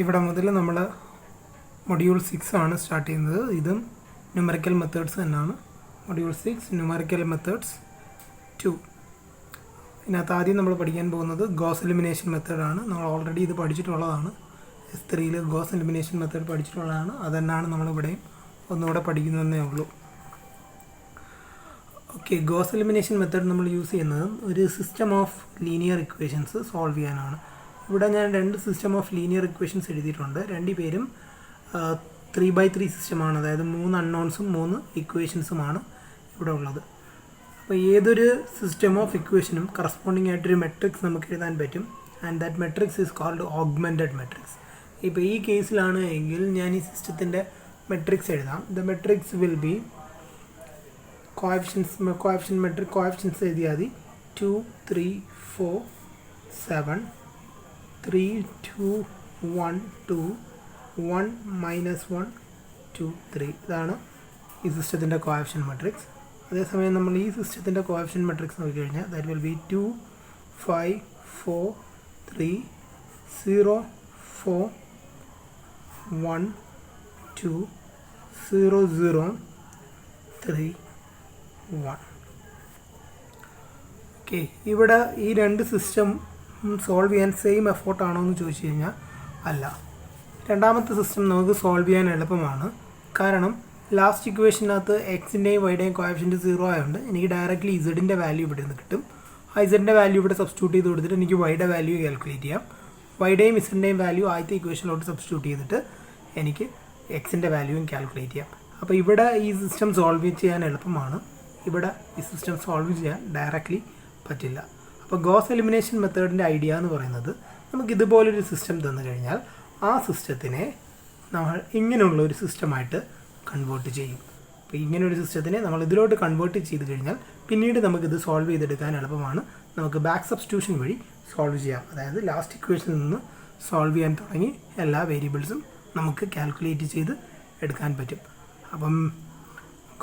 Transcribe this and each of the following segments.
ഇവിടെ മുതൽ നമ്മൾ മൊഡ്യൂൾ 6 ആണ് സ്റ്റാർട്ട് ചെയ്യുന്നത്. ഇതും ന്യൂമറിക്കൽ മെത്തേഡ്സ് തന്നെയാണ്. Module 6 numerical methods 2. ഇതിനകത്ത് ആദ്യം നമ്മൾ പഠിക്കാൻ പോകുന്നത് ഗോസ് എലിമിനേഷൻ മെത്തേഡാണ്. നമ്മൾ ഓൾറെഡി ഇത് പഠിച്ചിട്ടുള്ളതാണ്. S3 ഗോസ് എലിമിനേഷൻ മെത്തേഡ് പഠിച്ചിട്ടുള്ളതാണ്. അതുതന്നെയാണ് നമ്മളിവിടെയും ഒന്നുകൂടെ പഠിക്കുന്നതേ ഉള്ളൂ. ഓക്കെ, ഗോസ് എലിമിനേഷൻ മെത്തേഡ് നമ്മൾ യൂസ് ചെയ്യുന്നത് ഒരു system of linear equations solve ചെയ്യാനാണ്. ഇവിടെ ഞാൻ 2 സിസ്റ്റം ഓഫ് ലീനിയർ ഇക്വേഷൻസ് എഴുതിയിട്ടുണ്ട്. 2 പേരും 3x3 സിസ്റ്റമാണ്. അതായത് 3 അൺനോൺസും 3 ഇക്വേഷൻസുമാണ് ഇവിടെ ഉള്ളത്. അപ്പോൾ ഏതൊരു സിസ്റ്റം ഓഫ് ഇക്വേഷനും കറസ്പോണ്ടിങ് ആയിട്ടൊരു മെട്രിക്സ് നമുക്ക് എഴുതാൻ പറ്റും. And that matrix is called augmented matrix. ഇപ്പോൾ ഈ കേസിലാണ് എങ്കിൽ ഞാൻ ഈ സിസ്റ്റത്തിൻ്റെ മെട്രിക്സ് എഴുതാം. The matrix will be coefficients എഴുതിയാൽ മതി. 2 3 4 7 3 2 1 2 1 -1 2 3. ഇതാണ് ഈ സിസ്റ്റത്തിൻ്റെ കോഎഫിഷ്യൻ മെട്രിക്സ്. അതേസമയം നമ്മൾ ഈ സിസ്റ്റത്തിൻ്റെ കോഎഫിഷ്യൻ മെട്രിക്സ് നോക്കിക്കഴിഞ്ഞാൽ ദാറ്റ് വിൽ ബി 2 5 4 3 0 4 1 2 0 0 3 1. ഓക്കെ, ഇവിടെ ഈ 2 സിസ്റ്റം സോൾവ് ചെയ്യാൻ സെയിം എഫോർട്ടാണോ എന്ന് ചോദിച്ചു കഴിഞ്ഞാൽ അല്ല. രണ്ടാമത്തെ സിസ്റ്റം നമുക്ക് സോൾവ് ചെയ്യാൻ എളുപ്പമാണ്. കാരണം ലാസ്റ്റ് ഇക്വേഷനകത്ത് എക്സിൻ്റെയും വൈയുടെയും കോഎഫിഷ്യൻറ്റ് 0 ആയതുകൊണ്ട് എനിക്ക് ഡയറക്റ്റ്ലി ഇസഡിൻ്റെ വാല്യൂ ഇവിടെ നിന്ന് കിട്ടും. ആ ഇസഡിൻ്റെ വാല്യൂ ഇവിടെ സബ്സ്റ്റിറ്റ്യൂട്ട് ചെയ്ത് കൊടുത്തിട്ട് എനിക്ക് വൈയുടെ വാല്യൂ കാൽക്കുലേറ്റ് ചെയ്യാം. വൈയുടെയും ഇസഡിൻ്റെയും വാല്യൂ ആദ്യത്തെ ഇക്വേഷനിലോട്ട് സബ്സ്റ്റിറ്റ്യൂട്ട് ചെയ്തിട്ട് എനിക്ക് എക്സിൻ്റെ വാല്യൂവും കാൽക്കുലേറ്റ് ചെയ്യാം. അപ്പോൾ ഇവിടെ ഈ സിസ്റ്റം സോൾവ് ചെയ്യാൻ എളുപ്പമാണ്. ഇവിടെ ഈ സിസ്റ്റം സോൾവ് ചെയ്യാൻ ഡയറക്റ്റ്ലി പറ്റില്ല. അപ്പോൾ ഗോസ് എലിമിനേഷൻ മെത്തേഡിൻ്റെ ഐഡിയ എന്ന് പറയുന്നത് നമുക്ക് ഇതുപോലൊരു സിസ്റ്റം തന്നു കഴിഞ്ഞാൽ ആ സിസ്റ്റത്തിനെ നമ്മൾ ഇങ്ങനെയുള്ള ഒരു സിസ്റ്റമായിട്ട് കൺവേർട്ട് ചെയ്യും. അപ്പോൾ ഇങ്ങനെയൊരു സിസ്റ്റത്തിനെ നമ്മൾ ഇതിലോട്ട് കൺവേർട്ട് ചെയ്ത് കഴിഞ്ഞാൽ പിന്നീട് നമുക്കിത് സോൾവ് ചെയ്തെടുക്കാൻ എളുപ്പമാണ്. നമുക്ക് ബാക്ക് സബ്സ്റ്റിറ്റ്യൂഷൻ വഴി സോൾവ് ചെയ്യാം. അതായത് ലാസ്റ്റ് ഇക്വേഷനിൽ നിന്ന് സോൾവ് ചെയ്യാൻ തുടങ്ങി എല്ലാ വേരിയബിൾസും നമുക്ക് കാൽക്കുലേറ്റ് ചെയ്ത് എടുക്കാൻ പറ്റും. അപ്പം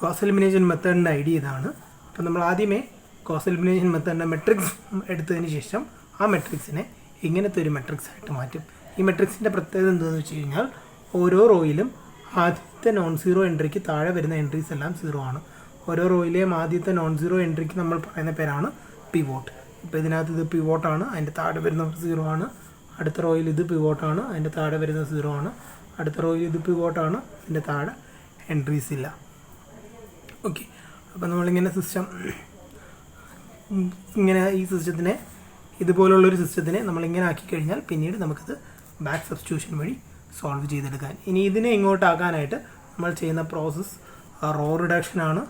ഗോസ് എലിമിനേഷൻ മെത്തേഡിൻ്റെ ഐഡിയ ഇതാണ്. അപ്പം നമ്മൾ ആദ്യമേ ഗോസ് എലിമിനേഷൻ മെത്തേഡിൻ്റെ മെട്രിക്സ് എടുത്തതിന് ശേഷം ആ മെട്രിക്സിനെ ഇങ്ങനത്തെ ഒരു മെട്രിക്സ് ആയിട്ട് മാറ്റും. ഈ മെട്രിക്സിൻ്റെ പ്രത്യേകത എന്താണെന്ന് വെച്ച് കഴിഞ്ഞാൽ ഓരോ റോയിലും ആദ്യത്തെ നോൺ സീറോ എൻട്രിക്ക് താഴെ വരുന്ന എൻട്രീസ് എല്ലാം 0 ആണ്. ഓരോ റോയിലെയും ആദ്യത്തെ നോൺ സീറോ എൻട്രിക്ക് നമ്മൾ പറയുന്ന പേരാണ് പിവോട്ട്. ഇപ്പോൾ ഇതിനകത്ത് ഇത് പിവോട്ടാണ്, അതിൻ്റെ താഴെ വരുന്നത് 0 ആണ്. അടുത്ത റോയിൽ ഇത് പിവോട്ടാണ്, അതിൻ്റെ താഴെ വരുന്നത് 0 ആണ്. അടുത്ത റോയിൽ ഇത് പിവോട്ടാണ്, അതിൻ്റെ താഴെ എൻട്രീസ് ഇല്ല. ഓക്കെ, അപ്പോൾ നമ്മളിങ്ങനെ സിസ്റ്റം ഇങ്ങനെ ഈ സിസ്റ്റത്തിനെ ഇതുപോലുള്ളൊരു സിസ്റ്റത്തിനെ നമ്മളിങ്ങനെ ആക്കി കഴിഞ്ഞാൽ പിന്നീട് നമുക്കിത് ബാക്ക് സബ്സ്റ്റിറ്റ്യൂഷൻ വഴി സോൾവ് ചെയ്തെടുക്കാൻ. ഇനി ഇതിനെ ഇങ്ങോട്ടാക്കാനായിട്ട് നമ്മൾ ചെയ്യുന്ന പ്രോസസ്സ് റോ റിഡക്ഷനാണ്.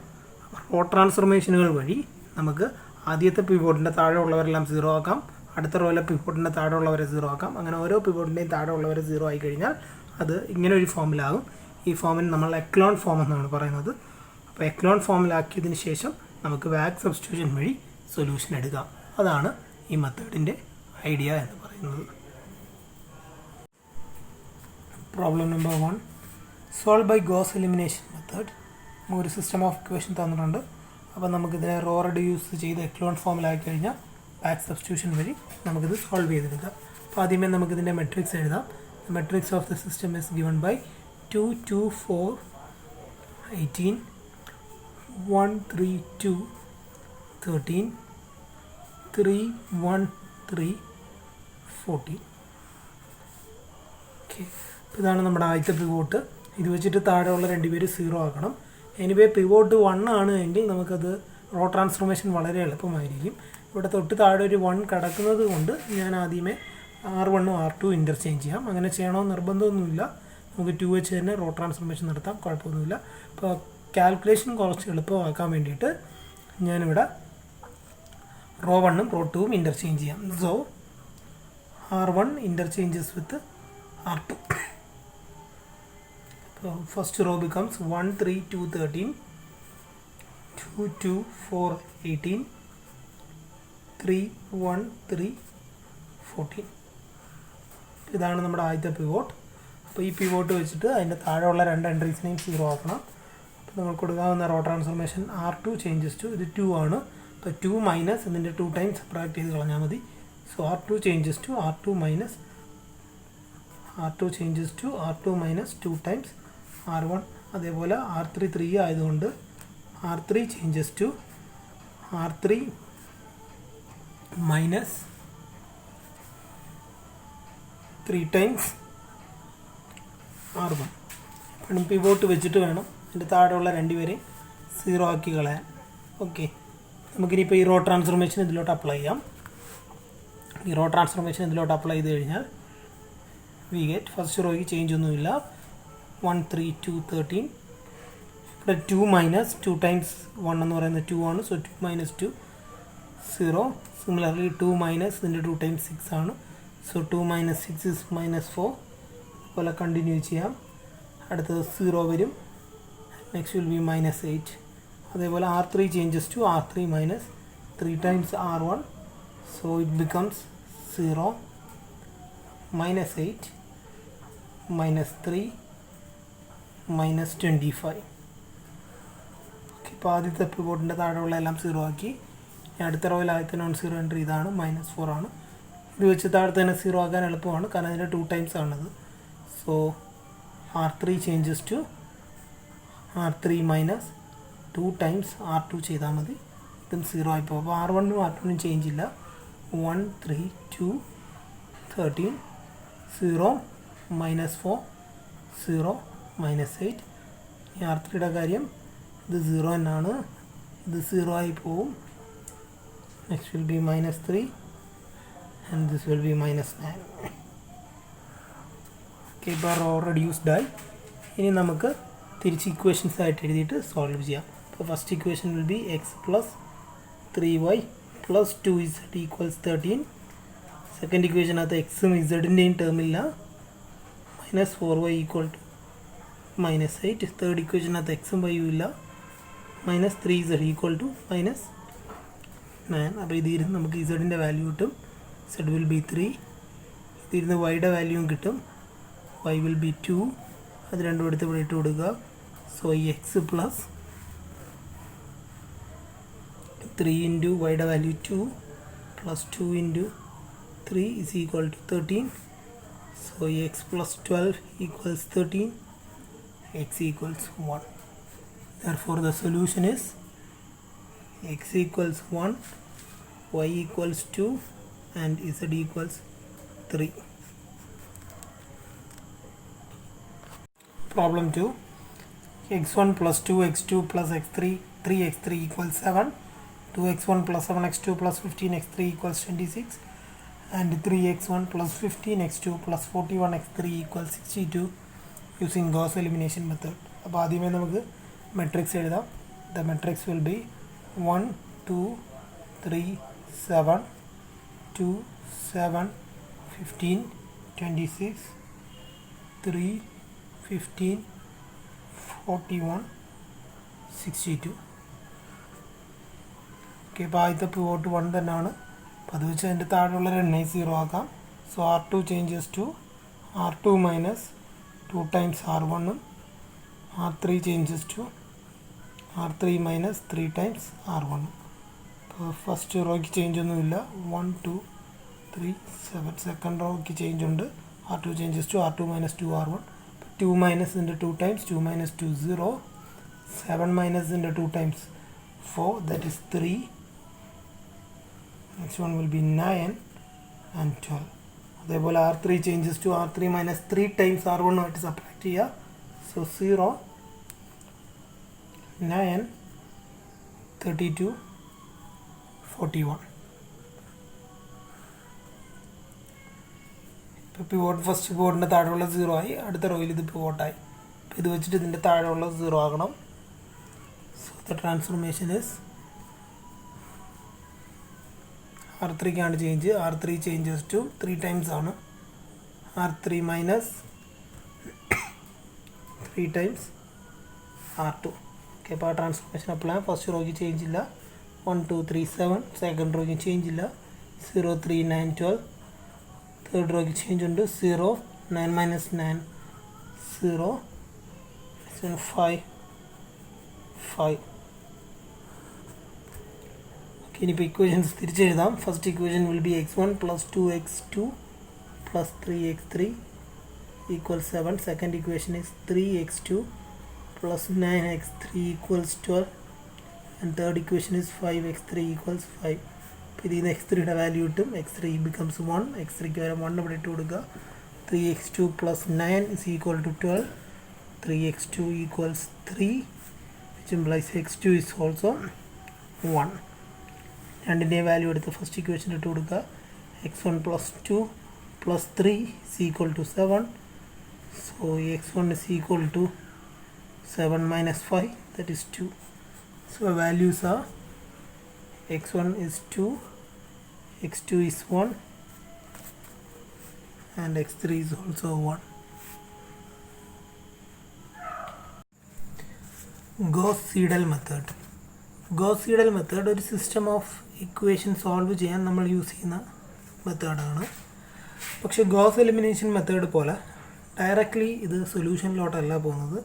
റോ ട്രാൻസ്ഫോർമേഷനുകൾ വഴി നമുക്ക് ആദ്യത്തെ പിവോട്ടിൻ്റെ താഴെ ഉള്ളവരെല്ലാം 0 ആക്കാം, അടുത്ത റോയിലെ പിവോട്ടിൻ്റെ താഴെ ഉള്ളവരെ 0 ആക്കാം. അങ്ങനെ ഓരോ പിവോട്ടിൻ്റെയും താഴെ ഉള്ളവരെ 0 ആയി കഴിഞ്ഞാൽ അത് ഇങ്ങനെ ഒരു ഫോമിലാകും. ഈ ഫോമിന് നമ്മൾ എക്ലോൺ ഫോം എന്നാണ് പറയുന്നത്. അപ്പോൾ എക്ലോൺ ഫോമിലാക്കിയതിന് ശേഷം നമുക്ക് ബാക്ക് സബ്സ്റ്റിറ്റ്യൂഷൻ വഴി സൊല്യൂഷൻ എടുക്കാം. അതാണ് ഈ മെത്തേഡിൻ്റെ ഐഡിയ എന്ന് പറയുന്നത്. Problem number 1, solve by Gauss elimination method. ഒരു സിസ്റ്റം ഓഫ് ഇക്വേഷൻ തന്നിട്ടുണ്ട്. അപ്പോൾ നമുക്കിതിനെ റോ റെഡ്യൂസ് ചെയ്ത് എക്ലോൺ ഫോമിലാക്കി കഴിഞ്ഞാൽ ബാക്ക് സബ്സ്റ്റിറ്റ്യൂഷൻ വഴി നമുക്കിത് സോൾവ് ചെയ്തെടുക്കാം. അപ്പോൾ ആദ്യമേ നമുക്കിതിൻ്റെ മെട്രിക്സ് എഴുതാം. Matrix of the system is given by 2 2 4 18 1 3 2 13 3 1 3 14. Okay, ഇതാണ് നമ്മുടെ ആദ്യത്തെ പിവോട്ട്. ഇത് വെച്ചിട്ട് താഴെയുള്ള 2 പേര് 0 ആക്കണം. എനിവേ പിവോട്ട് 1 ആണ് എങ്കിൽ നമുക്കത് റോ ട്രാൻസ്ഫോർമേഷൻ വളരെ എളുപ്പമായിരിക്കും. ഇവിടെ തൊട്ട് താഴെ ഒരു 1 കിടക്കുന്നത് കൊണ്ട് ഞാൻ ആദ്യമേ R1 R2 ഇൻ്റർചേഞ്ച് ചെയ്യാം. അങ്ങനെ ചെയ്യണമെന്ന് നിർബന്ധമൊന്നുമില്ല. നമുക്ക് 2 വെച്ച് തന്നെ റോ ട്രാൻസ്ഫോർമേഷൻ നടത്താം, കുഴപ്പമൊന്നുമില്ല. അപ്പോൾ കാൽക്കുലേഷൻ കുറച്ച് എളുപ്പമാക്കാൻ വേണ്ടിയിട്ട് ഞാനിവിടെ റോ 1ഉം റോ 2ഉം ഇൻ്റർചേഞ്ച് ചെയ്യാം. സോ R1 ഇൻ്റർചേഞ്ചസ് വിത്ത് R2. So first row becomes 1 3 2 13 2 2 4 18 3 1 3 14. ഇതാണ് നമ്മുടെ ആദ്യത്തെ പിവോട്ട്. അപ്പോൾ ഈ പിവോട്ട് വെച്ചിട്ട് അതിൻ്റെ താഴെയുള്ള 2 എൻട്രീസിനെയും 0 ആക്കണം. അപ്പോൾ നമ്മൾ കൊടുക്കാവുന്ന raw transformation R2 changes to ഇത് 2 ആണ്. അപ്പോൾ 2 മൈനസ് ഇതിൻ്റെ 2 ടൈംസ് സബ്ട്രാക്ട് ചെയ്ത് കളഞ്ഞാൽ മതി. So R2 changes to R2 minus R2 changes to R2 minus 2 times R1. അതേപോലെ R3 3 ആയതുകൊണ്ട് R3 changes to R3 minus 3 times R1. അപ്പം പിവോട്ട് വെച്ചിട്ട് വേണം ഇതിൻ്റെ താഴെയുള്ള രണ്ടുപേരെയും 0 ആക്കി കളയാൻ. ഓക്കെ, നമുക്കിനിപ്പോൾ ഈ റോ ട്രാൻസ്ഫോർമേഷൻ ഇതിലോട്ട് അപ്ലൈ ചെയ്യാം. ഈ റോ ട്രാൻസ്ഫോർമേഷൻ ഇതിലോട്ട് അപ്ലൈ ചെയ്ത് കഴിഞ്ഞാൽ വി ഗെറ്റ് ഫസ്റ്റ് റോയ്ക്ക് ചേഞ്ച് ഒന്നുമില്ല. 1 3 2 13. ഇവിടെ 2 മൈനസ് 2 ടൈംസ് 1 എന്ന് പറയുന്നത് 2 ആണ്. So 2 minus 2 0. സിമിലർലി 2 മൈനസ് ഇതിൻ്റെ 2 ടൈംസ് 6 ആണ്. So 2 minus 6 is minus 4. അതുപോലെ കണ്ടിന്യൂ ചെയ്യാം. അടുത്തത് 0 വരും. Next will be minus 8. അതേപോലെ R3 changes to R3 minus 3 times R1. So it becomes 0 minus 8 minus 3 minus 25. Okay, ഇപ്പോൾ ആദ്യത്തെ പിവോട്ടിൻ്റെ താഴെയുള്ള എല്ലാം 0 ആക്കി. അടുത്ത റോയിൽ ആദ്യത്തെ നോൺ സീറോ എൻട്രി ഇതാണ്, മൈനസ് 4 ആണ്. ഇത് വെച്ച് താഴത്തെ തന്നെ 0 ആക്കാൻ എളുപ്പമാണ്, കാരണം അതിൻ്റെ 2 ടൈംസ് ആണത്. So R3 changes to R3 minus 2 times R2 ചെയ്താൽ മതി. ഇതും 0 ആയിപ്പോൾ. അപ്പോൾ R1നും R2നും ചേഞ്ച് ഇല്ല. 1 3 2 13 0 മൈനസ് 4 0 മൈനസ് 8. ഈ R3യുടെ കാര്യം ഇത് 0 തന്നെയാണ്, ഇത് 0 ആയി പോവും. Next will be minus 3 and this will be minus 9. Okay, ഇപ്പോൾ റോ റെഡ്യൂസ്ഡ് ആയി. ഇനി നമുക്ക് തിരിച്ച് ഇക്വേഷൻസ് ആയിട്ട് എഴുതിയിട്ട് സോൾവ് ചെയ്യാം. അപ്പോൾ first equation will be X plus 3y plus 2z equals 13. Second ഇക്വേഷനകത്ത് എക്സും ഇസഡിൻ്റെയും ടേമില്ല, minus 4y equal to minus 8. Third ഇക്വേഷനകത്ത് എക്സും വൈയും ഇല്ല, minus 3z equal to minus 9. അപ്പോൾ ഇതിരുന്ന് നമുക്ക് ഇസഡിൻ്റെ വാല്യൂ കിട്ടും. Z will be 3. ഇതിരുന്ന് വൈയുടെ വാല്യൂവും കിട്ടും. y will be 2. അത് രണ്ടും എടുത്ത് ഇവിടെ ഇട്ട് കൊടുക്കുക. സോ ഈ എക്സ് പ്ലസ് 3 ഇൻറ്റു വൈയുടെ value 2 plus 2 into 3 is equal to 13. So x plus 12 equals 13. X equals 1. Therefore the solution is x equals 1, y equals 2 and z equals 3. Problem 2. x1 plus 2x2 plus x3 3x3 equals 7. 2x1 plus 7x2 plus 15x3 equals 26. And 3x1 plus 15x2 plus 41x3 equals 62 using Gauss elimination method. അപ്പോൾ ആദ്യമേ നമുക്ക് matrix എഴുതാം. The matrix will be 1 2 3 7 2 7 15 26 3 15 41 62. Okay, അപ്പോൾ ആദ്യത്തെ pivot 1 തന്നെയാണ്. അപ്പോൾ അത് വെച്ച് അതിൻ്റെ താഴെയുള്ള എണ്ണയെ 0 ആക്കാം. So R2 changes to R2 minus 2 times R1ഉം R3 changes to R3 minus 3 times R1ഉം. അപ്പോൾ ഫസ്റ്റ് റോയ്ക്ക് ചേഞ്ച് ഒന്നുമില്ല. 1 2 3 7. സെക്കൻഡ് റോയ്ക്ക് ചേഞ്ച് ഉണ്ട്. R2 changes to R2 minus 2 R1. 2 minus ഇതിൻ്റെ 2 ടൈംസ് 2 മൈനസ് 2 0. 7 മൈനസ് ഇതിൻ്റെ 2 times 4, that is 3. Next one will be 9 and 12. അതേപോലെ R3 changes to R3 minus 3 times R1 ആയിട്ട് subtract ചെയ്യുക. സോ 0 9 32 41. ഇപ്പോൾ pivot first പിവോട്ടിൻ്റെ താഴെയുള്ള 0 ആയി. അടുത്ത റോയിൽ ഇത് പിവോട്ടായി. അപ്പോൾ ഇത് വെച്ചിട്ട് ഇതിൻ്റെ താഴെയുള്ള 0 ആകണം. സോ ദ ട്രാൻസ്ഫോർമേഷൻ ഇസ് R3ക്കാണ് change. R3 changes to 3 times ആണ്. R3 minus 3 times R2. Okay, അപ്പോൾ ആ ട്രാൻസ്ഫോർമേഷൻ അപ്ലൈ. ഫസ്റ്റ് റോയ്ക്ക് ചേഞ്ച് ഇല്ല. 1 2 3 7. സെക്കൻഡ് റോയ്ക്ക് ചേഞ്ച് ഇല്ല. 0 3 9 12. തേർഡ് റോയ്ക്ക് ചേഞ്ച് ഉണ്ട്. 0 9 മൈനസ് 9 0 5 5. ഇനിയിപ്പോൾ ഇക്വേഷൻസ് തിരിച്ചെഴുതാം. First equation will be x1 plus 2x2 plus 3x3 equals 7. Second equation is 3x2 plus 9x3 equals 12. And third equation is 5x3 equals 5. This x3 value x3 becomes 1. x3 1 3x2 plus 9 is equal to 12. 3x2 equals 3, which implies x2 is also 1. And in a value at the first equation x1 plus 2 plus 3 is equal to 7. So x1 is equal to 7 minus 5, that is 2. So values are x1 is 2, x2 is 1, and x3 is also 1. Gauss-Seidel method. Gauss-Seidel method ഒരു system of equation solve ചെയ്യാൻ നമ്മൾ use ചെയ്യുന്ന മെത്തേഡാണ്. പക്ഷേ goes elimination method പോലെ directly ഇത് സൊല്യൂഷനിലോട്ടല്ല പോകുന്നത്.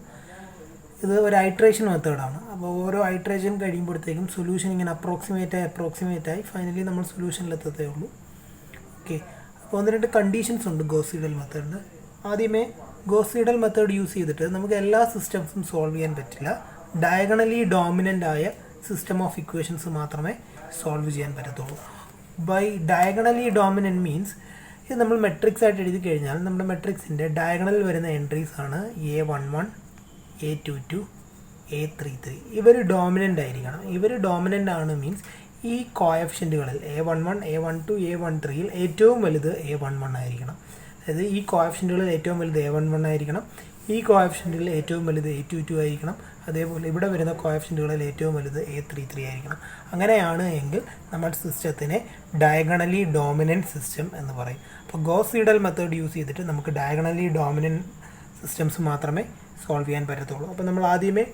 ഇത് ഒരു ഐട്രേഷൻ മെത്തേഡാണ്. അപ്പോൾ ഓരോ ഐട്രേഷൻ കഴിയുമ്പോഴത്തേക്കും സൊല്യൂഷൻ ഇങ്ങനെ അപ്രോക്സിമേറ്റായി ഫൈനലി നമ്മൾ സൊല്യൂഷനിലെത്തത്തേ ഉള്ളൂ. ഓക്കെ, അപ്പോൾ 1-2 കണ്ടീഷൻസ് ഉണ്ട് ഗോസ്-സീഡൽ മെത്തേഡിന്. ആദ്യമേ ഗോസ്-സീഡൽ മെത്തേഡ് യൂസ് ചെയ്തിട്ട് നമുക്ക് എല്ലാ സിസ്റ്റംസും സോൾവ് ചെയ്യാൻ പറ്റില്ല. ഡയഗണലി ഡോമിനൻ്റ് ആയ സിസ്റ്റം ഓഫ് ഇക്വേഷൻസ് മാത്രമേ സോൾവ് ചെയ്യാൻ പറ്റത്തുള്ളൂ. ബൈ ഡയഗണലി ഡോമിനൻ്റ് മീൻസ് ഇത് നമ്മൾ മെട്രിക്സ് ആയിട്ട് എഴുതി കഴിഞ്ഞാൽ നമ്മുടെ മെട്രിക്സിൻ്റെ ഡയഗണൽ വരുന്ന എൻട്രീസ് ആണ് A11, A22, A33. ഇവർ ഡോമിനൻ്റ് ആയിരിക്കണം. ഇവർ ഡോമിനൻ്റ് ആണ് മീൻസ് ഈ കോഎഫിഷ്യൻറ്റുകളിൽ A11, A12, A13യിൽ ഏറ്റവും വലുത് A11 ആയിരിക്കണം. അതായത് ഈ കോഎഫിഷ്യൻറ്റുകളിൽ ഏറ്റവും വലുത് A11 ആയിരിക്കണം. ഈ കോഎഫിഷ്യൻറ്റുകളിൽ ഏറ്റവും വലുത് A22 ആയിരിക്കണം. അതേപോലെ ഇവിടെ വരുന്ന കോഎഫിഷ്യൻറ്റുകളിൽ ഏറ്റവും വലുത് A33 ആയിരിക്കണം. അങ്ങനെയാണ് എങ്കിൽ നമ്മൾ സിസ്റ്റത്തിനെ ഡയഗണലി ഡോമിനൻറ്റ് സിസ്റ്റം എന്ന് പറയും. അപ്പോൾ ഗോസ്-സീഡൽ മെത്തേഡ് യൂസ് ചെയ്തിട്ട് നമുക്ക് ഡയഗണലി ഡോമിനൻറ്റ് സിസ്റ്റംസ് മാത്രമേ സോൾവ് ചെയ്യാൻ പറ്റത്തുള്ളൂ. അപ്പോൾ നമ്മൾ ആദ്യമേ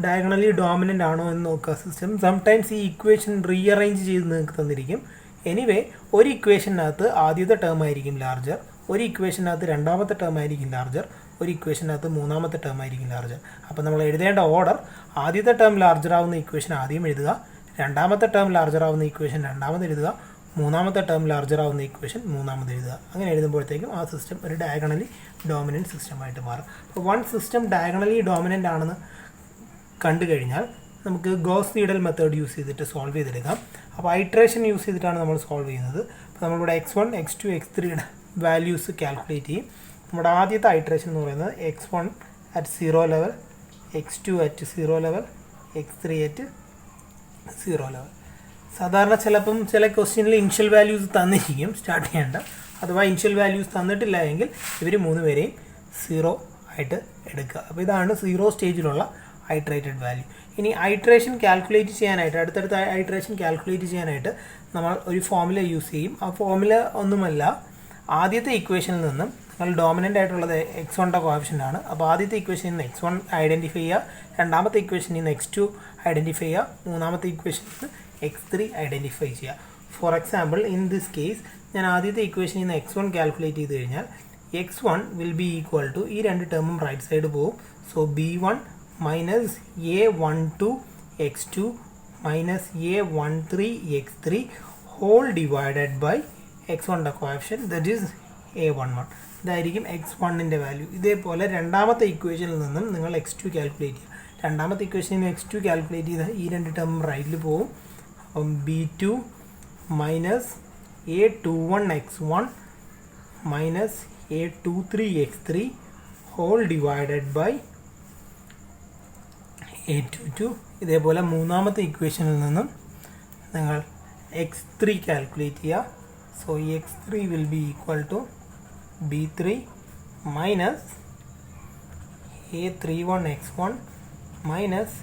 ഡയഗണലി ഡോമിനൻ്റ് ആണോ എന്ന് നോക്കുക സിസ്റ്റം. സംടൈംസ് ഈ ഇക്വേഷൻ റീഅറേഞ്ച് ചെയ്ത് നിങ്ങൾക്ക് തന്നിരിക്കും. എനിവേ ഒരു ഇക്വേഷനകത്ത് ആദ്യത്തെ ടേം ആയിരിക്കും ലാർജർ, ഒരു ഇക്വേഷനകത്ത് രണ്ടാമത്തെ ടേം ആയിരിക്കും ലാർജർ, ഒരു ഇക്വേഷനകത്ത് മൂന്നാമത്തെ ടേം ആയിരിക്കും ലാർജർ. അപ്പോൾ നമ്മൾ എഴുതേണ്ട ഓർഡർ ആദ്യത്തെ ടേം ലാർജർ ആവുന്ന ഇക്വേഷൻ ആദ്യം എഴുതുക, രണ്ടാമത്തെ ടേം ലാർജർ ആവുന്ന ഇക്വേഷൻ രണ്ടാമത് എഴുതുക, മൂന്നാമത്തെ ടേം ലാർജർ ആവുന്ന ഇക്വേഷൻ മൂന്നാമത് എഴുതുക. അങ്ങനെ എഴുതുമ്പോഴത്തേക്കും ആ സിസ്റ്റം ഒരു ഡയഗണലി ഡോമിനൻറ്റ് സിസ്റ്റമായിട്ട് മാറും. അപ്പോൾ വൺ സിസ്റ്റം ഡയഗണലി ഡോമിനൻ്റ് ആണെന്ന് കണ്ടു കഴിഞ്ഞാൽ നമുക്ക് ഗോസ്-സീഡൽ മെത്തേഡ് യൂസ് ചെയ്തിട്ട് സോൾവ് ചെയ്തെടുക്കാം. അപ്പോൾ ഐട്രേഷൻ യൂസ് ചെയ്തിട്ടാണ് നമ്മൾ സോൾവ് ചെയ്യുന്നത്. അപ്പോൾ നമ്മളിവിടെ x1, x2, x3യുടെ വാല്യൂസ് കാൽക്കുലേറ്റ് ചെയ്യും. നമ്മുടെ ആദ്യത്തെ ഐട്രേഷൻ എന്ന് പറയുന്നത് x1 at 0 level, x2 at 0 level, x3 at 0 level. സാധാരണ ചിലപ്പം ചില ക്വസ്റ്റ്യനിൽ ഇനിഷ്യൽ വാല്യൂസ് തന്നിരിക്കും സ്റ്റാർട്ട് ചെയ്യേണ്ട. അഥവാ ഇനിഷ്യൽ വാല്യൂസ് തന്നിട്ടില്ല എങ്കിൽ ഇവർ 3 പേരെയും 0 ആയിട്ട് എടുക്കുക. അപ്പോൾ ഇതാണ് 0 സ്റ്റേജിലുള്ള ഐട്രേറ്റഡ് വാല്യൂ. ഇനി ഐട്രേഷൻ കാൽക്കുലേറ്റ് ചെയ്യാനായിട്ട് അടുത്തടുത്ത ഐട്രേഷൻ കാൽക്കുലേറ്റ് ചെയ്യാനായിട്ട് നമ്മൾ ഒരു ഫോർമുല യൂസ് ചെയ്യും. ആ ഫോർമുല ഒന്നുമല്ല, ആദ്യത്തെ ഇക്വേഷനിൽ നിന്നും നിങ്ങൾ ഡോമിനൻ്റ് ആയിട്ടുള്ളത് x1ൻ്റെ കോഎഫിഷ്യൻ്റ് ആണ്. അപ്പോൾ ആദ്യത്തെ ഇക്വേഷനിൽ നിന്ന് x1 ഐഡൻറ്റിഫൈ ചെയ്യുക, രണ്ടാമത്തെ ഇക്വേഷനിൽ നിന്ന് x2 ഐഡൻറ്റിഫൈ ചെയ്യുക, മൂന്നാമത്തെ ഇക്വേഷനിൽ നിന്ന് x3 ഐഡൻറ്റിഫൈ ചെയ്യുക. For example in this case ഞാൻ ആദ്യത്തെ ഇക്വേഷനിൽ നിന്ന് x1 കാൽക്കുലേറ്റ് ചെയ്ത് കഴിഞ്ഞാൽ x1 will be equal to ഈ രണ്ട് ടേമും റൈറ്റ് സൈഡ് പോകും. So b1 minus a12 x2 minus a13 x3 whole divided by x1ൻ്റെ കോഎഫിഷ്യൻ ദറ്റ് ഈസ് a11. ഇതായിരിക്കും x1ൻ്റെ വാല്യൂ. ഇതേപോലെ രണ്ടാമത്തെ ഇക്വേഷനിൽ നിന്നും നിങ്ങൾ x2 കാൽക്കുലേറ്റ് ചെയ്യുക. രണ്ടാമത്തെ ഇക്വേഷനിൽ നിന്ന് x2 കാൽക്കുലേറ്റ് ചെയ്താൽ ഈ രണ്ട് ടേം റൈറ്റിൽ പോകും. അപ്പം b2 minus a21 x1 minus a23 x3 whole divided by a22. ഇതേപോലെ മൂന്നാമത്തെ ഇക്വേഷനിൽ നിന്നും നിങ്ങൾ x3 കാൽക്കുലേറ്റ് ചെയ്യുക. So x3 will be equal to b3 minus a31 x1 minus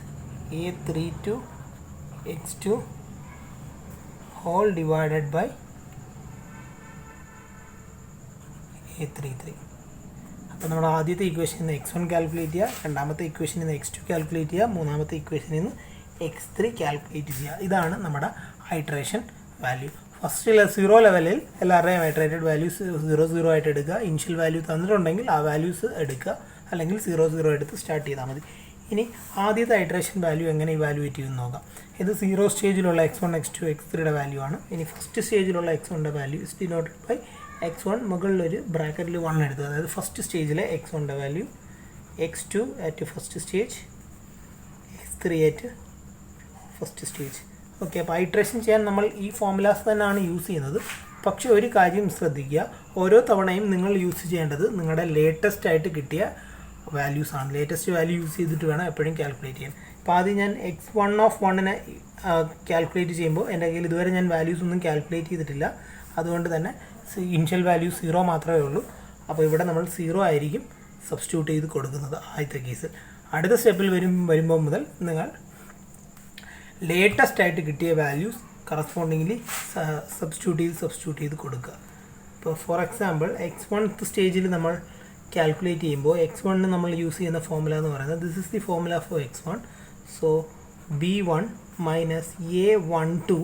a32 x2 whole divided by a33. അപ്പോൾ നമ്മൾ ആദ്യത്തെ ഇക്വേഷനിൽ നിന്ന് x1 കാൽക്കുലേറ്റ് ചെയ്യുക, രണ്ടാമത്തെ ഇക്വേഷനിൽ നിന്ന് x2 കാൽക്കുലേറ്റ് ചെയ്യുക, മൂന്നാമത്തെ ഇക്വേഷനിൽ നിന്ന് x3 കാൽക്കുലേറ്റ് ചെയ്യുക. ഇതാണ് നമ്മുടെ ഐട്രേഷൻ വാല്യൂ. ഫസ്റ്റ് 0 ലെവലിൽ എല്ലാവരുടെയും ഐട്രേറ്റഡ് വാല്യൂസ് 0 ആയിട്ട് എടുക്കുക. ഇനിഷ്യൽ വാല്യൂ തന്നിട്ടുണ്ടെങ്കിൽ ആ വാല്യൂസ് എടുക്കുക, അല്ലെങ്കിൽ 0 എടുത്ത് സ്റ്റാർട്ട് ചെയ്താൽ മതി. ഇനി ആദ്യത്തെ ഐട്രേഷൻ വാല്യൂ എങ്ങനെ ഇവാലുവേറ്റ് ചെയ്യുമെന്ന് നോക്കാം. ഇത് 0 സ്റ്റേജിലുള്ള x1, x2, x3യുടെ വാല്യൂ ആണ്. ഇനി ഫസ്റ്റ് സ്റ്റേജിലുള്ള x1ൻ്റെ value is denoted by x1 മുകളിലൊരു ബ്രാക്കറ്റിൽ 1 എടുത്തു, അതായത് ഫസ്റ്റ് സ്റ്റേജിലെ x1ൻ്റെ value, x2 at first stage, x3 at first stage. Okay, അപ്പോൾ ഐട്രേഷൻ ചെയ്യാൻ നമ്മൾ ഈ ഫോർമുലാസ് തന്നെയാണ് യൂസ് ചെയ്യുന്നത്. പക്ഷേ ഒരു കാര്യം ശ്രദ്ധിക്കുക, ഓരോ തവണയും നിങ്ങൾ യൂസ് ചെയ്യേണ്ടത് നിങ്ങളുടെ ലേറ്റസ്റ്റ് ആയിട്ട് കിട്ടിയ വാല്യൂസ് ആണ്. ലേറ്റസ്റ്റ് വാല്യൂ യൂസ് ചെയ്തിട്ട് വേണം എപ്പോഴും കാൽക്കുലേറ്റ് ചെയ്യാൻ. അപ്പോൾ ആദ്യം ഞാൻ x1 കാൽക്കുലേറ്റ് ചെയ്യുമ്പോൾ എൻ്റെ കയ്യിൽ ഇതുവരെ ഞാൻ വാല്യൂസ് ഒന്നും കാൽക്കുലേറ്റ് ചെയ്തിട്ടില്ല, അതുകൊണ്ട് തന്നെ ഇനിഷ്യൽ വാല്യൂ 0 മാത്രമേ ഉള്ളൂ. അപ്പോൾ ഇവിടെ നമ്മൾ 0 ആയിരിക്കും സബ്സ്റ്റിറ്റ്യൂട്ട് ചെയ്ത് കൊടുക്കുന്നത് ആദ്യത്തെ കേസിൽ. അടുത്ത സ്റ്റെപ്പിൽ വരുമ്പോൾ മുതൽ നിങ്ങൾ ലേറ്റസ്റ്റ് ആയിട്ട് കിട്ടിയ വാല്യൂസ് കറസ്പോണ്ടിങ്ലി സബ്സ്റ്റിറ്റ്യൂട്ട് ചെയ്ത് കൊടുക്കുക. ഇപ്പോൾ ഫോർ എക്സാമ്പിൾ x1 സ്റ്റേജിൽ നമ്മൾ കാൽക്കുലേറ്റ് ചെയ്യുമ്പോൾ x1 നമ്മൾ യൂസ് ചെയ്യുന്ന ഫോർമുല എന്ന് പറയുന്നത്, this is the formula for x1. So b1 minus a12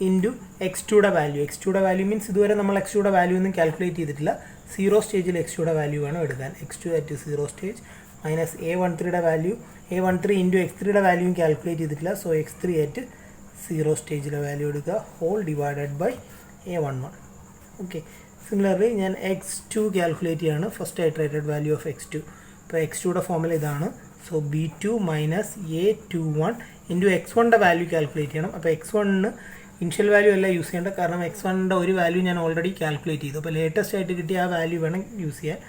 into x2യുടെ വാല്യൂ. x2യുടെ വാല്യൂ മീൻസ് ഇതുവരെ നമ്മൾ x2യുടെ വാല്യൂ ഒന്നും കാൽക്കുലേറ്റ് ചെയ്തിട്ടില്ല. 0 സ്റ്റേജിൽ x2യുടെ വാല്യൂ വേണം എടുക്കാൻ. x2 അറ്റ് 0 സ്റ്റേജ് മൈനസ് a13യുടെ വാല്യൂ, a13 ഇൻറ്റു x3യുടെ വാല്യൂയും കാൽക്കുലേറ്റ് ചെയ്തിട്ടില്ല. സോ x3 അറ്റ് 0 സ്റ്റേജിലെ വാല്യൂ എടുക്കുക, whole divided by a11. Okay, similarly ഞാൻ x2 കാൽക്കുലേറ്റ് ചെയ്യാണ്, first iterated value of x2. ഇപ്പോൾ x2യുടെ ഫോർമുല ഇതാണ്. So b2 minus a21 into x1ൻ്റെ വാല്യൂ കാൽക്കുലേറ്റ് ചെയ്യണം. അപ്പോൾ x1 ഇനിഷ്യൽ വാല്യൂ അല്ല യൂസ് ചെയ്യേണ്ടത്, കാരണം x1ൻ്റെ ഒരു വാല്യൂ ഞാൻ ഓൾറെഡി കാൽക്കുലേറ്റ് ചെയ്തു. അപ്പോൾ ലേറ്റസ്റ്റ് ആയിട്ട് കിട്ടിയ ആ വാല്യൂ വേണം യൂസ് ചെയ്യാൻ.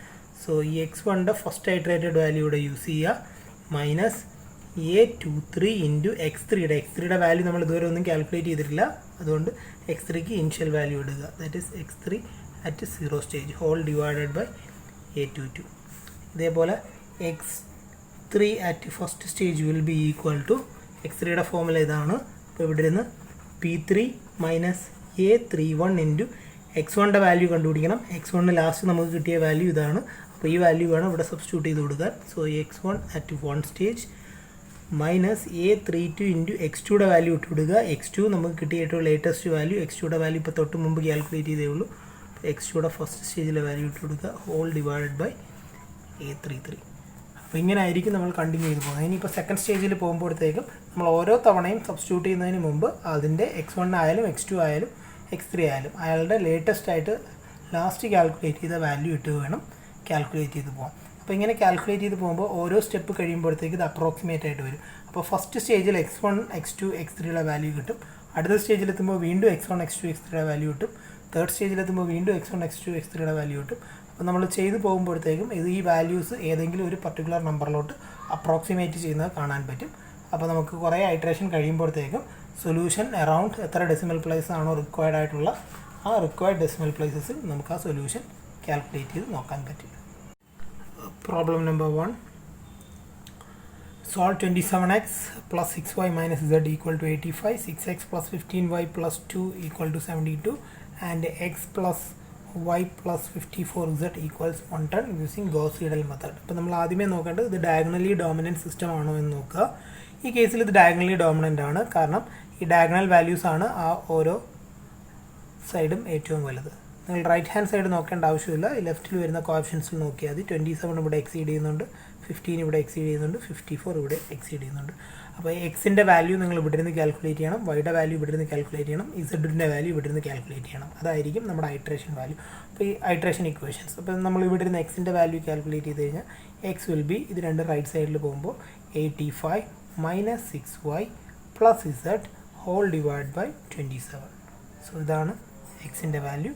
സോ ഈ x1ൻ്റെ ഫസ്റ്റ് ഐറ്ററേറ്റഡ് വാല്യൂ ഇവിടെ യൂസ് ചെയ്യുക, മൈനസ് a23 ഇൻറ്റു x3യുടെ വാല്യൂ നമ്മൾ ഇതുവരെ ഒന്നും കാൽക്കുലേറ്റ് ചെയ്തിട്ടില്ല, അതുകൊണ്ട് x3ക്ക് ഇനിഷ്യൽ വാല്യൂ ഇടുക, that is x3 at 0 stage, whole divided by a22. ഇതേപോലെ x3 at first stage will be equal to, x3യുടെ ഫോർമുല ഇതാണ്. അപ്പോൾ ഇവിടെ നിന്ന് p3 മൈനസ് a31 ഇൻറ്റു x1ൻ്റെ വാല്യൂ കണ്ടുപിടിക്കണം. x1 ലാസ്റ്റ് നമുക്ക് കിട്ടിയ വാല്യൂ ഇതാണ്. അപ്പോൾ ഈ വാല്യൂ വേണം ഇവിടെ സബ്സ്റ്റിറ്റ്യൂട്ട് ചെയ്ത് കൊടുക്കാൻ. So x1 at 1 stage minus a32 into x2യുടെ വാല്യൂ ഇട്ട് വിടുക. x2 നമുക്ക് കിട്ടിയ ഏറ്റവും ലേറ്റസ്റ്റ് വാല്യൂ, x2യുടെ വാല്യൂ ഇപ്പോൾ തൊട്ട് മുമ്പ് കാൽക്കുലേറ്റ് ചെയ്തേ ഉള്ളൂ. x2യുടെ ഫസ്റ്റ് സ്റ്റേജിലെ വാല്യൂ ഇട്ട് കൊടുക്കുക, ഹോൾ ഡിവൈഡഡ് ബൈ a33. അപ്പോൾ ഇങ്ങനെ ആയിരിക്കും നമ്മൾ കണ്ടിന്യൂ ചെയ്ത് പോകുന്നത്. ഇനിയിപ്പോൾ സെക്കൻഡ് സ്റ്റേജിൽ പോകുമ്പോഴത്തേക്കും നമ്മൾ ഓരോ തവണയും സബ്സ്റ്റിറ്റ്യൂട്ട് ചെയ്യുന്നതിന് മുമ്പ് അതിൻ്റെ x1 ആയാലും x2 ആയാലും x3 ആയാലും അയാളുടെ ലേറ്റസ്റ്റ് ആയിട്ട് ലാസ്റ്റ് കാൽക്കുലേറ്റ് ചെയ്ത വാല്യൂ ഇട്ട് വേണം കാൽക്കുലേറ്റ് ചെയ്ത് പോകാം. അപ്പോൾ ഇങ്ങനെ കാൽക്കുലേറ്റ് ചെയ്ത് പോകുമ്പോൾ ഓരോ സ്റ്റെപ്പ് കഴിയുമ്പോഴത്തേക്ക് ഇത് അപ്രോക്സിമേറ്റ് ആയിട്ട് വരും. അപ്പോൾ ഫസ്റ്റ് സ്റ്റേജിൽ x1 x2 x3യുടെ വാല്യൂ കിട്ടും. അടുത്ത സ്റ്റേജിലെത്തുമ്പോൾ വീണ്ടും x1 x2 x3യുടെ വാല്യൂ കിട്ടും. തേർഡ് സ്റ്റേജിലെത്തുമ്പോൾ വീണ്ടും x1 x2 x3യുടെ വാല്യൂ കിട്ടും. അപ്പോൾ നമ്മൾ ചെയ്ത് പോകുമ്പോഴത്തേക്കും ഈ വാല്യൂസ് ഏതെങ്കിലും ഒരു പർട്ടിക്കുലർ നമ്പറിലോട്ട് അപ്രോക്സിമേറ്റ് ചെയ്യുന്നത് കാണാൻ പറ്റും. അപ്പോൾ നമുക്ക് കുറേ ഐട്രേഷൻ കഴിയുമ്പോഴത്തേക്കും സൊല്യൂഷൻ അറൗണ്ട് എത്ര ഡെസിമൽ പ്ലേസ് ആണോ റിക്വയർഡ് ആയിട്ടുള്ള ആ റിക്വയർഡ് ഡെസിമൽ പ്ലേസസിൽ നമുക്ക് ആ സൊല്യൂഷൻ കാൽക്കുലേറ്റ് ചെയ്ത് നോക്കാൻ പറ്റും. Problem number 1. Solve 27x plus 6y minus z equal to 85, 6x plus 15y plus 2 equal to 72, and x plus y plus 54z equals 110 using Gauss-Seidel method. അപ്പോൾ നമ്മൾ ആദ്യമേ നോക്കേണ്ടത് ഇത് ഡയഗണലി ഡോമിനൻറ്റ് സിസ്റ്റം ആണോ എന്ന് നോക്കുക. ഈ കേസിൽ ഇത് ഡയഗണലി ഡോമിനൻ്റ് ആണ്, കാരണം ഈ ഡയഗണൽ വാല്യൂസ് ആണ് ആ ഓരോ സൈഡും ഏറ്റവും വലുത്. നിങ്ങൾ റൈറ്റ് ഹാൻഡ് സൈഡ് നോക്കേണ്ട ആവശ്യമില്ല, ഈ ലെഫ്റ്റിൽ വരുന്ന കോപ്ഷൻസിൽ നോക്കിയാൽ മതി. 27 ഇവിടെ എക്സീഡ് ചെയ്യുന്നുണ്ട്, 15 ഇവിടെ എക്സീഡ് ചെയ്യുന്നുണ്ട്, 54 ഇവിടെ എക്സീഡ് ചെയ്യുന്നുണ്ട്. അപ്പോൾ എക്സിൻ്റെ വാല്യൂ നിങ്ങൾ ഇവിടെ നിന്ന് കാൽക്കുലേറ്റ് ചെയ്യണം, വൈയുടെ വാല്യൂ ഇവിടെ നിന്ന് കാൽക്കുലേറ്റ് ചെയ്യണം, ഇസഡിൻ്റെ വാല്യൂ ഇവിടെ നിന്ന് കാൽക്കുലേറ്റ് ചെയ്യണം. അതായിരിക്കും നമ്മുടെ ഐട്രേഷൻ വാല്യൂ. അപ്പോൾ ഈ ഐട്രേഷൻ ഇക്വേഷൻസ്, അപ്പോൾ നമ്മൾ ഇവിടെ നിന്ന് എക്സിൻ്റെ വാല്യൂ കാൽക്കുലേറ്റ് ചെയ്ത് കഴിഞ്ഞാൽ എക്സ് വിൽ ബി, ഇത് രണ്ട് റൈറ്റ് സൈഡിൽ പോകുമ്പോൾ 85 minus 6y plus Z whole divide by 27. So ഇതാണ് എക്സിൻ്റെ value.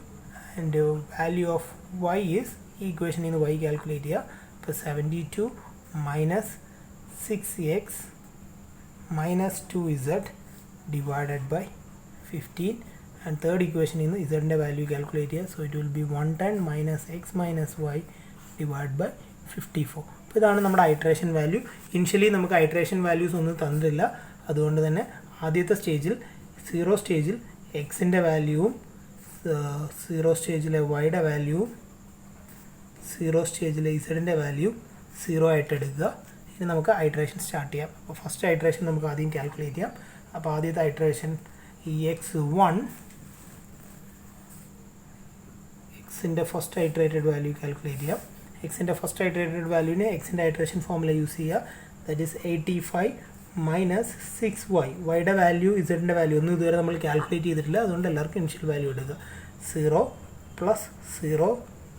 And value of y is, ഈ ഇക്വേഷനിൽ നിന്ന് y കാൽക്കുലേറ്റ് ചെയ്യുക. ഇപ്പോൾ 72 minus 6x minus 2z divided by 15. And third ഇക്വേഷനിൽ നിന്ന് ഇസഡിൻ്റെ വാല്യൂ കാൽക്കുലേറ്റ് ചെയ്യുക. So it will be 110 minus X minus Y divide by 54. അപ്പോൾ ഇതാണ് നമ്മുടെ ഐട്രേഷൻ വാല്യൂ. ഇനിഷ്യലി നമുക്ക് ഐട്രേഷൻ വാല്യൂസ് ഒന്നും തന്നിട്ടില്ല, അതുകൊണ്ട് തന്നെ ആദ്യത്തെ സ്റ്റേജിൽ 0 സ്റ്റേജിൽ എക്സിൻ്റെ വാല്യൂവും 0 സ്റ്റേജിലെ വൈയുടെ വാല്യൂവും 0 സ്റ്റേജിലെ ഇസഡിൻ്റെ വാല്യൂ 0 ആയിട്ട് എടുക്കുക. ഇനി നമുക്ക് ഐട്രേഷൻ സ്റ്റാർട്ട് ചെയ്യാം. അപ്പോൾ ഫസ്റ്റ് ഐട്രേഷൻ നമുക്ക് ആദ്യം കാൽക്കുലേറ്റ് ചെയ്യാം. അപ്പോൾ ആദ്യത്തെ ഐട്രേഷൻ ഈ x1, എക്സിൻ്റെ ഫസ്റ്റ് ഐട്രേറ്റഡ് വാല്യൂ കാൽക്കുലേറ്റ് ചെയ്യാം. എക്സിൻ്റെ ഫസ്റ്റ് ഐട്രേറ്റഡ് വാല്യൂവിന് എക്സിൻ്റെ ഐട്രേഷൻ ഫോർമുല യൂസ് ചെയ്യുക. That is 85 minus 6y. വൈയുടെ വാല്യൂ ഇസഡിൻ്റെ വാല്യൂ ഒന്നും ഇതുവരെ നമ്മൾ കാൽക്കുലേറ്റ് ചെയ്തിട്ടില്ല, അതുകൊണ്ട് എല്ലാവർക്കും ഇനിഷ്യൽ വാല്യൂ എടുക്കുക. 0 പ്ലസ് 0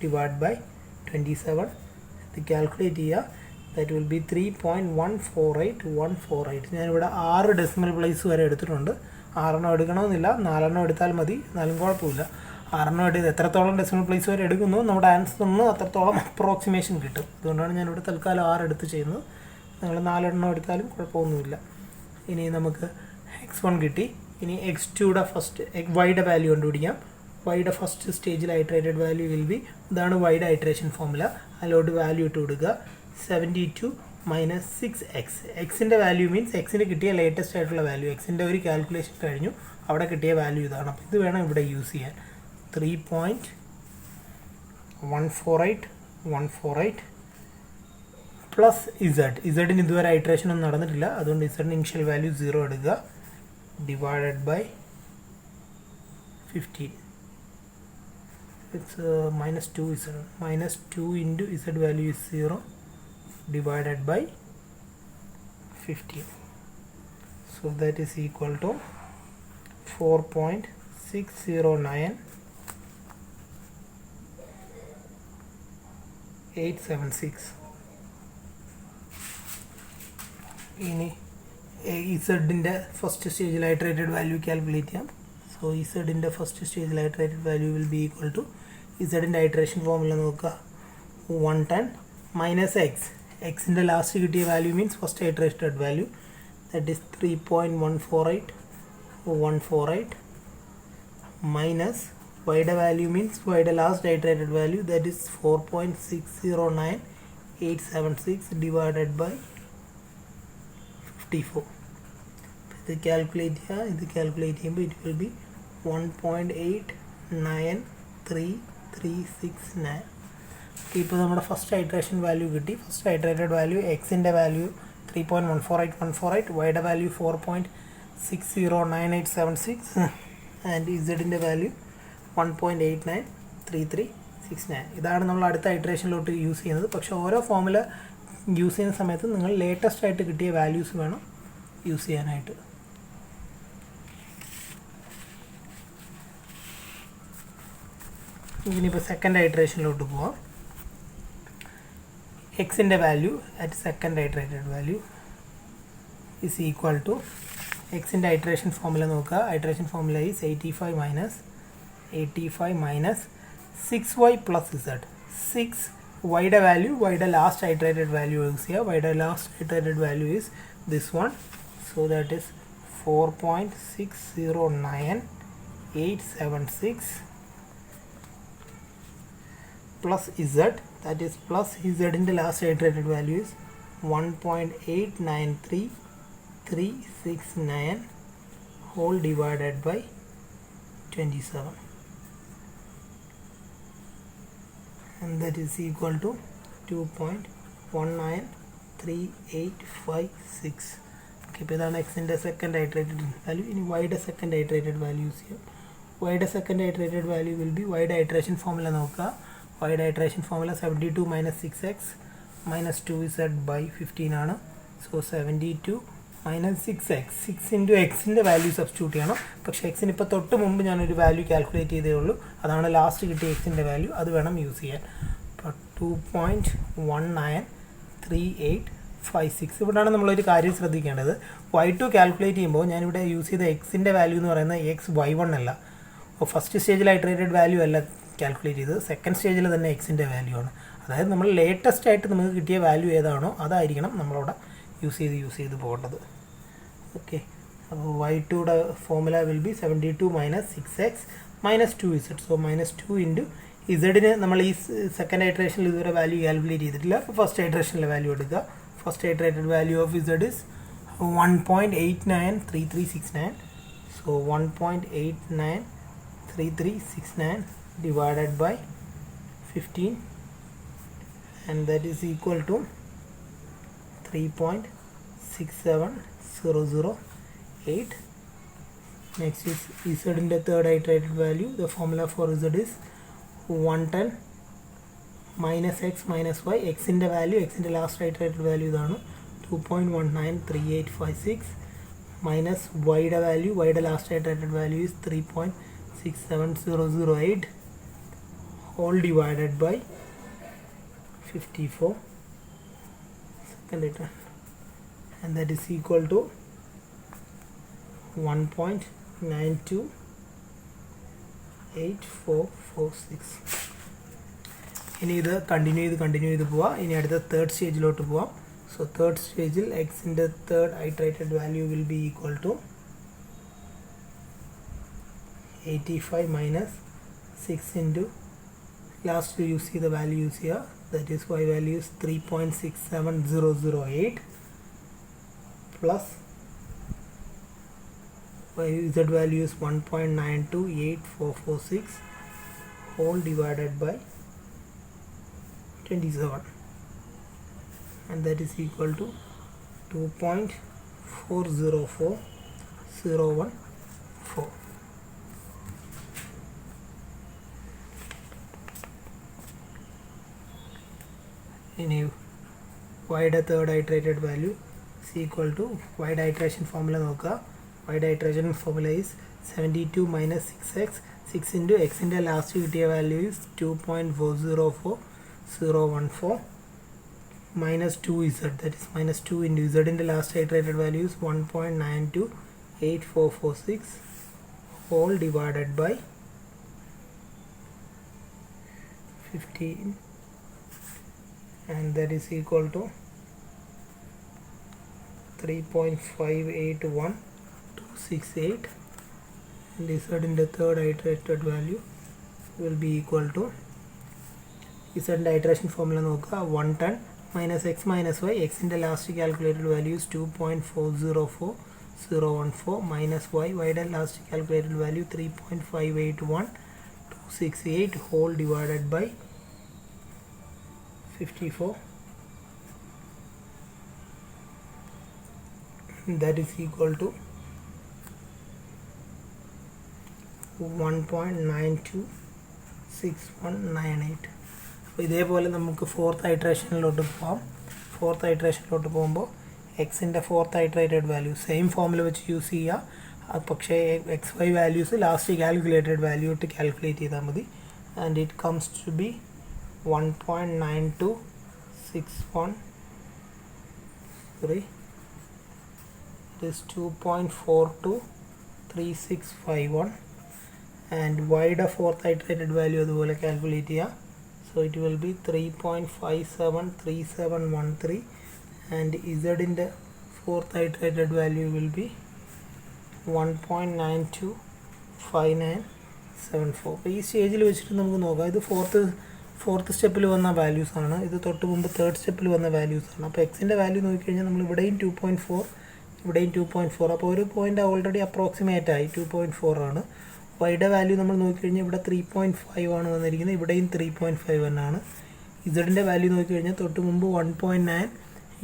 ഡിവൈഡ് ബൈ 27. ഇത് കാൽക്കുലേറ്റ് ചെയ്യുക. That will be 3.148. ഞാനിവിടെ 6 ഡെസിമൽ പ്ലേസ് വരെ എടുത്തിട്ടുണ്ട്. 6 എടുക്കണമെന്നില്ല, 4 എടുത്താൽ മതി, എന്നാലും കുഴപ്പമില്ല. 6 എടുത്ത് എത്രത്തോളം ഡെസിമൽ പ്ലേസ് വരെ എടുക്കുന്നു നമ്മുടെ ആൻസറിന് അത്രത്തോളം അപ്രോക്സിമേഷൻ കിട്ടും. അതുകൊണ്ടാണ് ഞാനിവിടെ തൽക്കാലം 6 എടുത്ത് ചെയ്യുന്നത്. നിങ്ങൾ 4 എടുത്താലും കുഴപ്പമൊന്നുമില്ല. ഇനി നമുക്ക് x1 കിട്ടി. ഇനി x2യുടെ ഫസ്റ്റ് വൈയുടെ വാല്യൂ കണ്ടുപിടിക്കാം. വൈയുടെ ഫസ്റ്റ് സ്റ്റേജിൽ ഐറ്ററേറ്റഡ് വാല്യൂ വിൽ ബി, ഇതാണ് വൈയുടെ ഐറ്ററേഷൻ ഫോർമുല. അതിലോട്ട് വാല്യൂ ഇട്ട് കൊടുക്കുക. 72 മൈനസ് 6x. എക്സിൻ്റെ വാല്യൂ മീൻസ് എക്സിന് കിട്ടിയ ലേറ്റസ്റ്റ് ആയിട്ടുള്ള വാല്യൂ. എക്സിൻ്റെ ഒരു കാൽക്കുലേഷൻ കഴിഞ്ഞു, അവിടെ കിട്ടിയ വാല്യൂ ഇതാണ്. അപ്പോൾ ഇത് വേണം ഇവിടെ യൂസ് ചെയ്യാൻ. 3.148 പ്ലസ് ഇസഡിന് ഇതുവരെ ഐറ്ററേഷൻ ഒന്നും നടന്നിട്ടില്ല, അതുകൊണ്ട് ഇസഡിന് ഇനിഷ്യൽ വാല്യൂ 0 എടുക്കുക. Divided by 15. It's minus 2 z. Minus 2 into z value is 0 divided by 15. So that is equal to 4.609876. ഇനി ഇസഡിൻ്റെ ഫസ്റ്റ് സ്റ്റേജിൽ ഐറ്ററേറ്റഡ് വാല്യൂ കാൽക്കുലേറ്റ് ചെയ്യാം. സോ ഇസഡിൻ്റെ ഫസ്റ്റ് സ്റ്റേജിൽ iterated value will be equal to, ഇസഡിൻ്റെ iteration formula നോക്കുക, 110 minus x. എക്സിൻ്റെ last കിട്ടിയ value means first iterated value, that is 3.148 minus വൈയുടെ വാല്യൂ മീൻസ് വൈയുടെ last iterated value, that is 4.609876 divided by 54. ഇത് കാൽക്കുലേറ്റ് ചെയ്യുക. ഇത് കാൽക്കുലേറ്റ് ചെയ്യുമ്പോൾ ഇറ്റ് വിൽ ബി 1.893369. ഇപ്പോൾ നമ്മുടെ ഫസ്റ്റ് ഐറ്ററേഷൻ വാല്യൂ കിട്ടി. ഫസ്റ്റ് ഐറ്ററേറ്റഡ് വാല്യൂ എക്സിൻ്റെ വാല്യൂ 3.148 വൈയുടെ വാല്യൂ 4.609876 ആൻഡ് ഇസഡിൻ്റെ വാല്യൂ 1.893369. ഇതാണ് നമ്മൾ അടുത്ത ഐറ്ററേഷനിലോട്ട് യൂസ് ചെയ്യുന്നത്. പക്ഷേ ഓരോ ഫോർമുല യൂസ് ചെയ്യുന്ന സമയത്ത് നിങ്ങൾ ലേറ്റസ്റ്റ് ആയിട്ട് കിട്ടിയ വാല്യൂസ് വേണം യൂസ് ചെയ്യാനായിട്ട്. ഇനിയിപ്പോൾ സെക്കൻഡ് ഐറ്ററേഷനിലോട്ട് പോവാം. എക്സിൻ്റെ value at second iterated value is equal to, എക്സിൻ്റെ ഐറ്ററേഷൻ ഫോർമുല നോക്കുക. Iteration formula is 85 minus 6y plus z. 6 വൈയുടെ വാല്യൂ, വൈയുടെ ലാസ്റ്റ് ഐറ്ററേറ്റഡ് വാല്യൂ യൂസ് ചെയ്യുക. വൈയുടെ last iterated value is this one. So that is 4.609876 plus z, that is plus z in the last iterated value is 1.893369 whole divided by 27, and that is equal to 2.193856. Okay, ഇപ്പോൾ ഇതാണ് എക്സിൻ്റെ second iterated value. ഇനി വൈയുടെ second iterated value use ചെയ്യാം. വൈയുടെ second iterated value will be, വൈയുടെ iteration formula നോക്കുക. വൈയുടെ iteration formula 72 minus 6x minus 2z by 15 ആണ്. സോ 72 മൈനസ് 6x, 6 ഇൻറ്റു എക്സിൻ്റെ വാല്യൂ സബ്സ്റ്റിറ്റ്യൂട്ട് ചെയ്യണം. പക്ഷേ എക്സിന് ഇപ്പോൾ തൊട്ട് മുമ്പ് ഞാനൊരു വാല്യൂ കാൽക്കുലേറ്റ് ചെയ്തേ ഉള്ളൂ, അതാണ് ലാസ്റ്റ് കിട്ടിയ എക്സിൻ്റെ വാല്യൂ, അത് വേണം യൂസ് ചെയ്യാൻ. അപ്പോൾ 2.193856. ഇവിടെയാണ് നമ്മളൊരു കാര്യം ശ്രദ്ധിക്കേണ്ടത്. y2 കാൽക്കുലേറ്റ് ചെയ്യുമ്പോൾ ഞാനിവിടെ യൂസ് ചെയ്ത എക്സിൻ്റെ വാല്യൂ എന്ന് പറയുന്നത് y1 അല്ല. ഫസ്റ്റ് സ്റ്റേജിൽ ഐറ്ററേറ്റഡ് വാല്യൂ അല്ല കാൽക്കുലേറ്റ് ചെയ്തത്, സെക്കൻഡ് സ്റ്റേജിൽ തന്നെ എക്സിൻ്റെ വാല്യൂ ആണ്. അതായത് നമ്മൾ ലേറ്റസ്റ്റ് ആയിട്ട് നമുക്ക് കിട്ടിയ വാല്യൂ ഏതാണോ അതായിരിക്കണം നമ്മളവിടെ യൂസ് ചെയ്ത് പോകേണ്ടത്. ഓക്കെ, അപ്പോൾ y2യുടെ formula will be 72 minus 6x minus 2z. So minus 2 into ഇസഡിന് നമ്മൾ ഈ സെക്കൻഡ് ഐറ്ററേഷനിൽ ഇതുവരെ വാല്യൂ കാൽക്കുലേറ്റ് ചെയ്തിട്ടില്ല. അപ്പോൾ ഫസ്റ്റ് ഐറ്ററേഷനിലെ വാല്യൂ എടുക്കുക. First iterated value of z is 1.893369. So 1.893369 divided by 15, and that is equal to 3.67008. Next is z in the third iterated value. The formula for z is 110 minus x minus y. X in the value, x in the last iterated value is 2.193856 minus y the value, y the last iterated value is 3.67008 whole divided by 54 second iteration, and that is equal to 1.928446. ഇനി ഇത് continue ചെയ്ത് പോവാം. ഇനി അടുത്ത third സ്റ്റേജിലോട്ട് പോവാം. So third സ്റ്റേജിൽ എക്സിൻ്റെ third iterated value will be equal to 85 minus 6 into last you see the values here, that is y value is 3.67008 plus z value is 1.928446 whole divided by 27, and that is equal to 2.404014. ഇനി വൈയുടെ third iterated value is equal to വൈയുടെ iteration formula നോക്കുക. വൈയുടെ iteration formula is 72 minus 6x, 6 into എക്സിൻ്റെ last കിട്ടിയ value is 2.404014 minus 2z, that is minus 2 into z in the last iterated value is 1.928446 whole divided by 15, and that is equal to 3.581268, and z in the third iterated value will be equal to z in the iteration formula നോക്കുക 110 minus x minus y, x in the last calculated value is 2.404014 minus y, y in the last calculated value 3.581268 whole divided by 54, that is equal to 1.926198. അപ്പോൾ ഇതേപോലെ നമുക്ക് fourth ഐട്രേഷനിലോട്ട് പോകാം. Fourth ഐട്രേഷനിലോട്ട് പോകുമ്പോൾ എക്സിൻ്റെ fourth iterated value same ഫോമിൽ വെച്ച് use ചെയ്യുക. പക്ഷേ x y values last calculated value ഇട്ട് കാൽക്കുലേറ്റ് ചെയ്താൽ മതി. And it comes to be 1.9261, it is 2.423651, and വൈയുടെ ഫോർത്ത് ഐട്രേറ്റഡ് വാല്യൂ അതുപോലെ കാൽക്കുലേറ്റ് ചെയ്യുക. So it will be 3.573713, and z in the fourth iterated value will be 1.925974. അപ്പോൾ ഈ സ്റ്റേജിൽ വെച്ചിട്ട് നമുക്ക് നോക്കാം. ഇത് ഫോർത്ത് സ്റ്റെപ്പിൽ വന്ന വാല്യൂസ് ആണ്, ഇത് തൊട്ട് മുമ്പ് തേർഡ് സ്റ്റെപ്പിൽ വന്ന വാല്യൂസ് ആണ്. അപ്പോൾ എക്സിൻ്റെ വാല്യൂ നോക്കിക്കഴിഞ്ഞാൽ നമ്മൾ ഇവിടെയും 2.4, ഇവിടെയും 2.4, അപ്പോൾ ഒരു പോയിൻ്റ് ഓൾറെഡി അപ്രോക്സിമേറ്റ് ആയി 2.4 ആണ്. വൈയുടെ വാല്യൂ നമ്മൾ നോക്കിക്കഴിഞ്ഞാൽ ഇവിടെ 3.5 ആണ് വന്നിരിക്കുന്നത്, ഇവിടെയും 3.5 തന്നെയാണ്. ഇസഡിൻ്റെ വാല്യൂ നോക്കിക്കഴിഞ്ഞാൽ തൊട്ട് മുമ്പ് 1.9,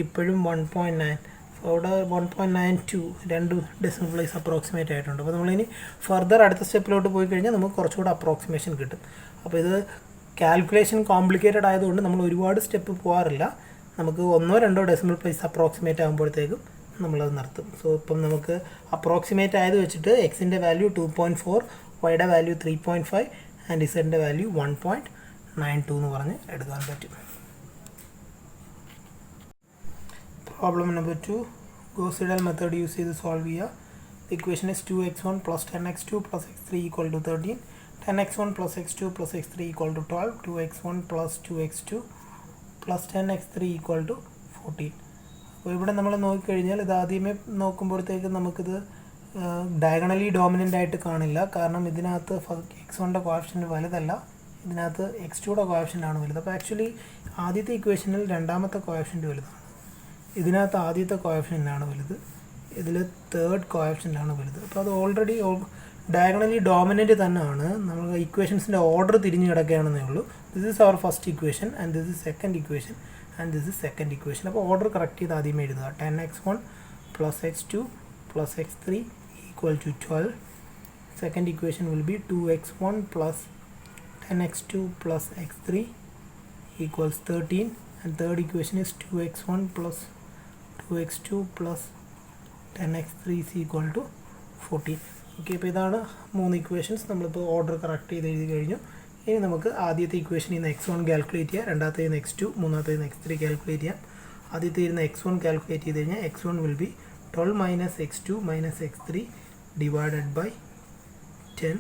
ഇപ്പോഴും 1.9, അപ്പോൾ അവിടെ 1.92, രണ്ട് ഡെസിമൽ പ്ലേസ് അപ്രോക്സിമേറ്റ് ആയിട്ടുണ്ട്. അപ്പോൾ നമ്മളിനി ഫർദർ അടുത്ത സ്റ്റെപ്പിലോട്ട് പോയി കഴിഞ്ഞാൽ നമുക്ക് കുറച്ചുകൂടെ അപ്രോക്സിമേഷൻ കിട്ടും. അപ്പോൾ ഇത് കാൽക്കുലേഷൻ കോംപ്ലിക്കേറ്റഡ് ആയതുകൊണ്ട് നമ്മൾ ഒരുപാട് സ്റ്റെപ്പ് പോകാറില്ല. നമുക്ക് 1-2 ഡെസിമൽ പ്ലേസ് അപ്രോക്സിമേറ്റ് ആകുമ്പോഴത്തേക്കും നമ്മളത് നിർത്തും. സോ ഇപ്പം നമുക്ക് അപ്രോക്സിമേറ്റ് ആയത് വെച്ചിട്ട് എക്സിൻ്റെ വാല്യൂ 2.4, വൈയുടെ വാല്യൂ 3.5, ആൻഡ് ഇസഡിൻ്റെ വാല്യൂ 1.92 എന്ന് പറഞ്ഞ് എടുക്കാൻ പറ്റും. Problem number 2, Gauss Seidel method യൂസ് ചെയ്ത് സോൾവ് ചെയ്യുക. The equation is 2x1 plus 10x2 plus x3 equal to 13, 10x1 plus x2 plus x3 equal to 12, 2x1 plus 2x2 plus 10x3 equal to 14. അപ്പോൾ ഇവിടെ നമ്മൾ നോക്കിക്കഴിഞ്ഞാൽ ഇത് ആദ്യമേ നോക്കുമ്പോഴത്തേക്ക് നമുക്കിത് ഡയഗണലി ഡോമിനൻ്റ് ആയിട്ട് കാണില്ല. കാരണം ഇതിനകത്ത് x1ൻ്റെ കോഎഫിഷ്യൻ്റ് വലുതല്ല, ഇതിനകത്ത് x2യുടെ കോഎഫിഷ്യൻ്റ് ആണ് വലുത്. അപ്പോൾ ആക്ച്വലി ആദ്യത്തെ ഇക്വേഷനിൽ രണ്ടാമത്തെ കോഎഫിഷ്യൻ്റ് വലുതാണ്, ഇതിനകത്ത് ആദ്യത്തെ കോഎഫിഷ്യൻ്റ് ആണ് വലുത്, ഇതിൽ തേർഡ് കോഎഫിഷ്യൻ്റ് ആണ് വലുത്. അപ്പോൾ അത് ഓൾറെഡി ഡയഗണലി ഡോമിനൻ്റ് തന്നെയാണ്. നമ്മൾ ഇക്വേഷൻസിൻ്റെ ഓർഡർ തിരിഞ്ഞ് കിടക്കുകയാണെന്നേ ഉള്ളൂ. This is our first equation, and this is second equation, and this is second equation. അപ്പോൾ ഓർഡർ കറക്റ്റ് ചെയ്ത് ആദ്യമേ എഴുതുക. 10x1 plus x2 plus x3 equal to 12. Second equation will be 2x1 plus 10x2 plus x3 equals 13, and third equation is 2x1 plus 2x2 plus 10x3 is equal to 14. Okay, അപ്പോൾ ഇതാണ് 3 equations. നമ്മളിപ്പോൾ order correct ചെയ്ത് എഴുതി കഴിഞ്ഞു. ഇനി നമുക്ക് ആദ്യത്തെ ഇക്വേഷനിൽ നിന്ന് x1 കാൽക്കുലേറ്റ് ചെയ്യാം, രണ്ടാമത്തേൽ നിന്ന് x2, മൂന്നാമത്തേൽ നിന്ന് x3 കാൽക്കുലേറ്റ് ചെയ്യാം. ആദ്യത്തെ ഇരുന്ന് x1 കാൽക്കുലേറ്റ് ചെയ്ത് കഴിഞ്ഞാൽ x1 will be 12 minus x2 minus x3 divided by 10.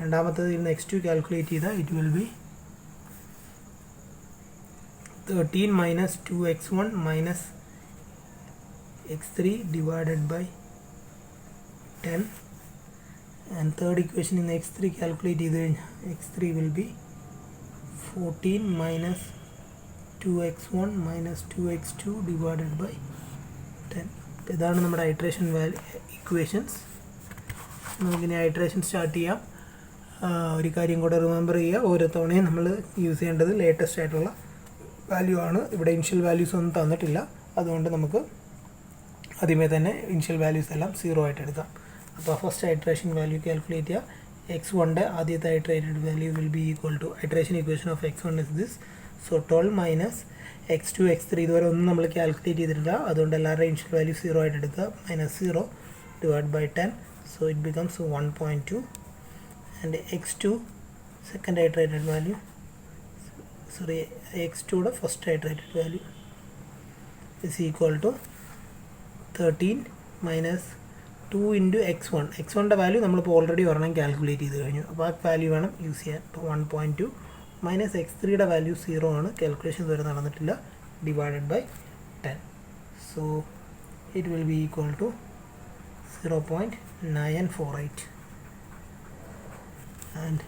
രണ്ടാമത്തേത് ഇരുന്ന് x2 കാൽക്കുലേറ്റ് ചെയ്താൽ it will be 13 minus 2x1 minus x3 divided by 10, and third equation in x3 calculate either x3 will be 14 minus 2x1 minus 2x2 divided by 10. ഇതാണ് നമ്മുടെ iteration equations. നമുക്കിനി iteration start ചെയ്യാം. ഒരു കാര്യം കൂടെ remember ചെയ്യുക, ഓരോ തവണയും നമ്മൾ യൂസ് ചെയ്യേണ്ടത് ലേറ്റസ്റ്റ് ആയിട്ടുള്ള വാല്യൂ ആണ്. ഇവിടെ ഇനിഷ്യൽ വാല്യൂസ് ഒന്നും തന്നിട്ടില്ല, അതുകൊണ്ട് നമുക്ക് ആദ്യമേ തന്നെ ഇനിഷ്യൽ വാല്യൂസ് എല്ലാം 0 ആയിട്ട് എടുക്കാം. അപ്പോൾ ഫസ്റ്റ് ഐട്രേഷൻ വാല്യൂ കാൽക്കുലേറ്റ് ചെയ്യുക. x1 ആദ്യത്തെ iterated value will be equal to iteration equation of x1 is this. So 12 minus x2 x3 ഇതുവരെ ഒന്നും നമ്മൾ കാൽക്കുലേറ്റ് ചെയ്തിട്ടില്ല, അതുകൊണ്ട് എല്ലാവരുടെയും ഇനിഷ്യൽ വാല്യൂ 0 ആയിട്ട് എടുക്കുക. Minus 0 divide by 10, so it becomes 1.2. And x2 second iterated value, sorry, x2 first iterated value is equal to 13 minus 2 into x1. x1 value നമ്മളിപ്പോൾ already ഒരെണ്ണം കാൽക്കുലേറ്റ് ചെയ്ത് കഴിഞ്ഞു, അപ്പോൾ ആ വാല്യൂ വേണം യൂസ് ചെയ്യാൻ. അപ്പോൾ 1.2 മൈനസ് x3 വാല്യൂ 0 ആണ്, കാൽക്കുലേഷൻ ഇതുവരെ നടന്നിട്ടില്ല, divided by 10. So it will be equal to 0.948. And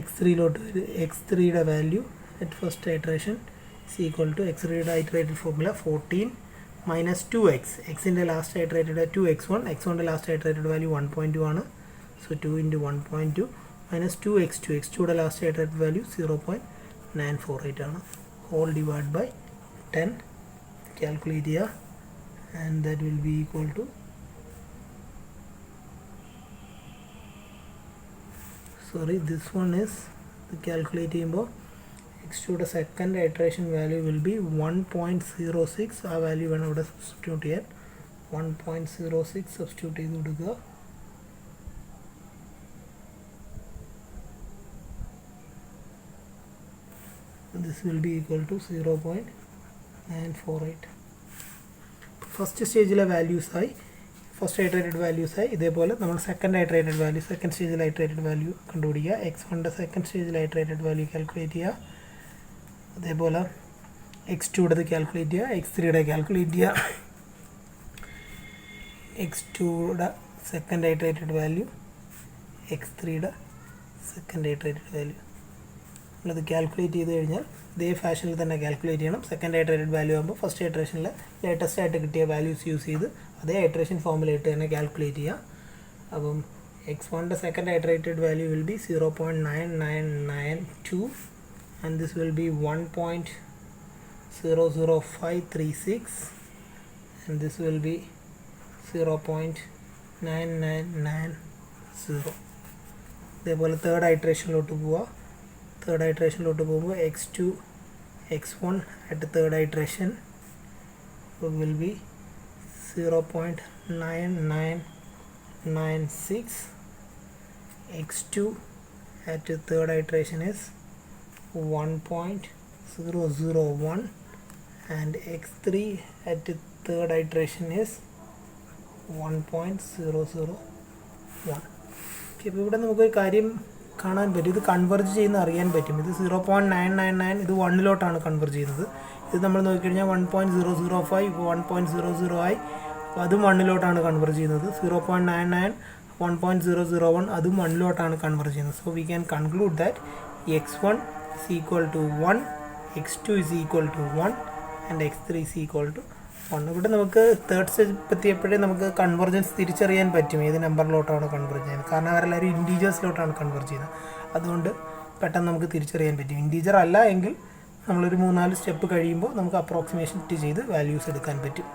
x3 value at first iteration is equal to x iterated formula 14 minus 2x. x in the last iterated 2x1, x1 the last iterated value 1.2 ആണ്, so 2 into 1.2 minus 2x2, x2 the last iterated value 0.948 ആണ്, whole divided by 10. calculate here, and that will be equal to, sorry, this one is the calculating about x2 the second iteration value will be 1.06. ആ value വേണം ഇവിടെ substitute ചെയ്യാൻ. 1.06 substitute ചെയ്ത് കൊടുക്കുക. this will be equal to 0.948. First സ്റ്റേജിലെ values ആയി, first iterated values ആയി. ഇതേപോലെ നമ്മൾ സെക്കൻഡ് ഐട്രേറ്റഡ് വാല്യൂ, സെക്കൻഡ് സ്റ്റേജിൽ ഐട്രേറ്റഡ് വാല്യൂ കണ്ടുപിടിക്കുക. x1 സെക്കൻഡ് സ്റ്റേജിൽ ഐട്രേറ്റഡ് വാല്യൂ കാൽക്കുലേറ്റ് ചെയ്യുക. അതേപോലെ x2 കാൽക്കുലേറ്റ് ചെയ്യുക, x3 കാൽക്കുലേറ്റ് ചെയ്യുക. x2 second iterated value, x3 second iterated value നമ്മളത് കാൽക്കുലേറ്റ് ചെയ്ത് കഴിഞ്ഞാൽ ഇതേ ഫാഷനിൽ തന്നെ കാൽക്കുലേറ്റ് ചെയ്യണം. സെക്കൻഡ് ഐട്രേറ്റഡ് വാല്യൂ ആകുമ്പോൾ ഫസ്റ്റ് ഐട്രേഷനിൽ ലേറ്റസ്റ്റ് ആയിട്ട് കിട്ടിയ വാല്യൂസ് യൂസ് ചെയ്ത് അതേ ഐട്രേഷൻ ഫോമിലായിട്ട് തന്നെ കാൽക്കുലേറ്റ് ചെയ്യുക. അപ്പം x1 second iterated value will be 0.9992, and this will be 1.00536, and this will be 0.9990. ഇതേപോലെ തേർഡ് ഐട്രേഷനിലോട്ട് പോവുക. തേർഡ് ഐട്രേഷനിലോട്ട് പോകുമ്പോൾ x2 x1 at third iteration will be 0.9996. x2 at third iteration is 1.001, and x3 at third iteration is 1.001. ഇപ്പോൾ ഇവിടെ നമുക്കൊരു കാര്യം കാണാൻ പറ്റും, ഇത് കൺവെർജ് ചെയ്യുന്ന അറിയാൻ പറ്റും. ഇത് 0.999 ഇത് 1 കൺവെർജ് ചെയ്യുന്നത്. ഇത് നമ്മൾ നോക്കിക്കഴിഞ്ഞാൽ 1.005 ഇപ്പോൾ 1.00 ആയി, അപ്പോൾ അതും 1 കൺവെർജ് ചെയ്യുന്നത്. 0.99 1.001 അതും 1 കൺവെർജ് ചെയ്യുന്നത്. So we can conclude that x1 is equal to 1, x2 is equal to 1, and x3 is equal to 1. ഇവിടെ നമുക്ക് തേർഡ് സ്റ്റേജ് എത്തിയപ്പോഴേ നമുക്ക് കൺവെർജൻസ് തിരിച്ചറിയാൻ പറ്റും ഏത് നമ്പറിലോട്ടാണ് കൺവെർജ് ചെയ്യുന്നത്. കാരണം അവരെല്ലാവരും ഇൻറ്റീജേഴ്സിലോട്ടാണ് കൺവെർജ് ചെയ്യുന്നത്, അതുകൊണ്ട് പെട്ടെന്ന് നമുക്ക് തിരിച്ചറിയാൻ പറ്റും. ഇൻറ്റീജർ അല്ല എങ്കിൽ നമ്മളൊരു 3-4 സ്റ്റെപ്പ് കഴിയുമ്പോൾ നമുക്ക് അപ്രോക്സിമേഷൻ ചെയ്ത് വാല്യൂസ് എടുക്കാൻ പറ്റും.